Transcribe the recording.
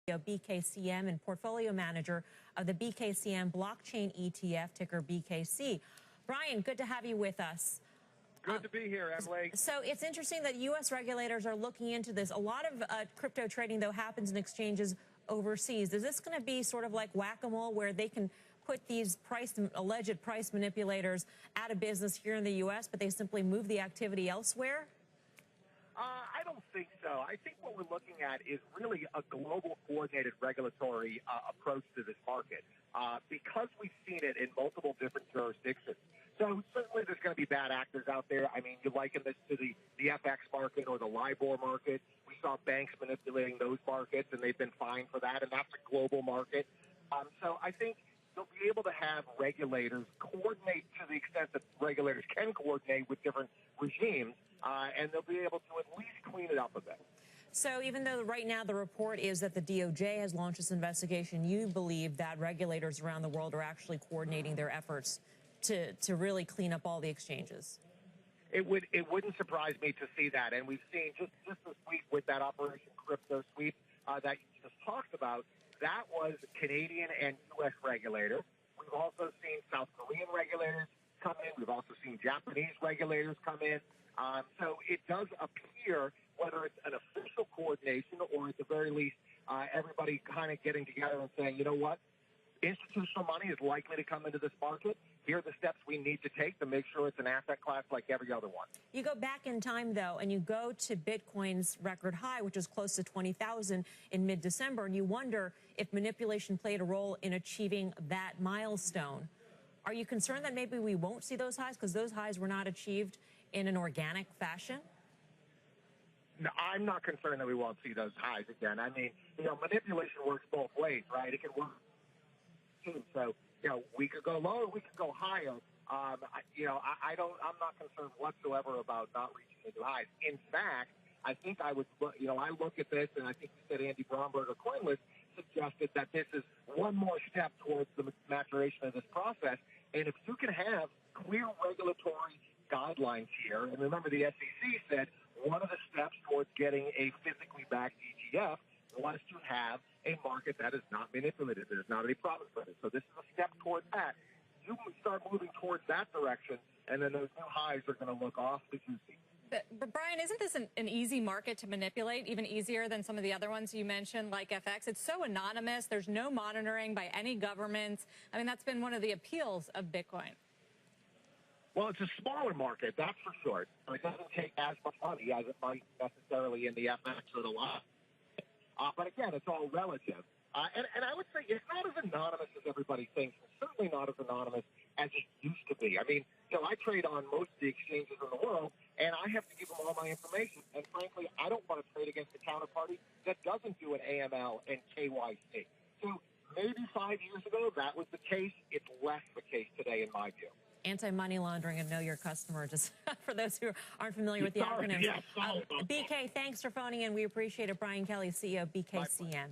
BKCM and portfolio manager of the BKCM blockchain ETF, ticker BKC. Brian, good to have you with us. Good to be here, Emily. So it's interesting that U.S. regulators are looking into this. A lot of crypto trading, though, happens in exchanges overseas. Is this going to be sort of like whack-a-mole, where they can put these alleged price manipulators out of business here in the U.S., but they simply move the activity elsewhere? I don't think so. I think what we're looking at is really a global coordinated regulatory approach to this market because we've seen it in multiple different jurisdictions. So certainly there's going to be bad actors out there. I mean, you liken this to the FX market or the LIBOR market. We saw banks manipulating those markets, and they've been fined for that, and that's a global market. So I think they'll be able to have regulators coordinate to the extent that regulators can coordinate with different regimes, and they'll be able to at least clean it up a bit. So even though right now the report is that the DOJ has launched this investigation, you believe that regulators around the world are actually coordinating their efforts to really clean up all the exchanges? It wouldn't surprise me to see that. And we've seen just this week with that Operation Crypto Sweep that you just talked about, that was Canadian and U.S. regulators. We've also seen South Korean regulators come in. We've also seen Japanese regulators come in. So it does appear, whether it's an official coordination or at the very least everybody kind of getting together and saying, you know what, institutional money is likely to come into this market. Here are the steps we need to take to make sure it's an asset class like every other one. You go back in time, though, and you go to Bitcoin's record high, which is close to 20,000 in mid-December, and you wonder if manipulation played a role in achieving that milestone. Are you concerned that maybe we won't see those highs because those highs were not achieved in an organic fashion? No, I'm not concerned that we won't see those highs again. I mean, manipulation works both ways, right? It can work too. So, we could go lower, we could go higher. I'm not concerned whatsoever about not reaching the new highs. In fact, I think I would, I look at this, and I think you said Andy Bromberg of CoinList suggested that this is one more step towards the maturation of this process. And if you can have clear regulatory guidelines here, and remember the SEC said one of the steps towards getting a physically backed ETF was to have a market that is not manipulated. There's not any problems with it. So this is a step toward that. You can start moving towards that direction, and then those new highs are going to look awfully juicy. But Brian, isn't this an easy market to manipulate, even easier than some of the other ones you mentioned, like FX? It's so anonymous. There's no monitoring by any governments. I mean, that's been one of the appeals of Bitcoin. Well, it's a smaller market, that's for sure. It doesn't take as much money as it might necessarily in the FX or the lot. But again, it's all relative. And I would say it's not as anonymous as everybody thinks. It's certainly not as anonymous as it used to be. I mean, I trade on most of the exchanges in the world, and I have to give them all my information. And frankly, I don't want to trade against a counterparty that doesn't do an AML and KYC. So maybe 5 years ago that was the case. It's less the case today, in my view. Anti-money laundering and know your customer, just for those who aren't familiar with the acronyms. Yeah, BK, thanks for phoning in. We appreciate it. Brian Kelly, CEO of BKCM.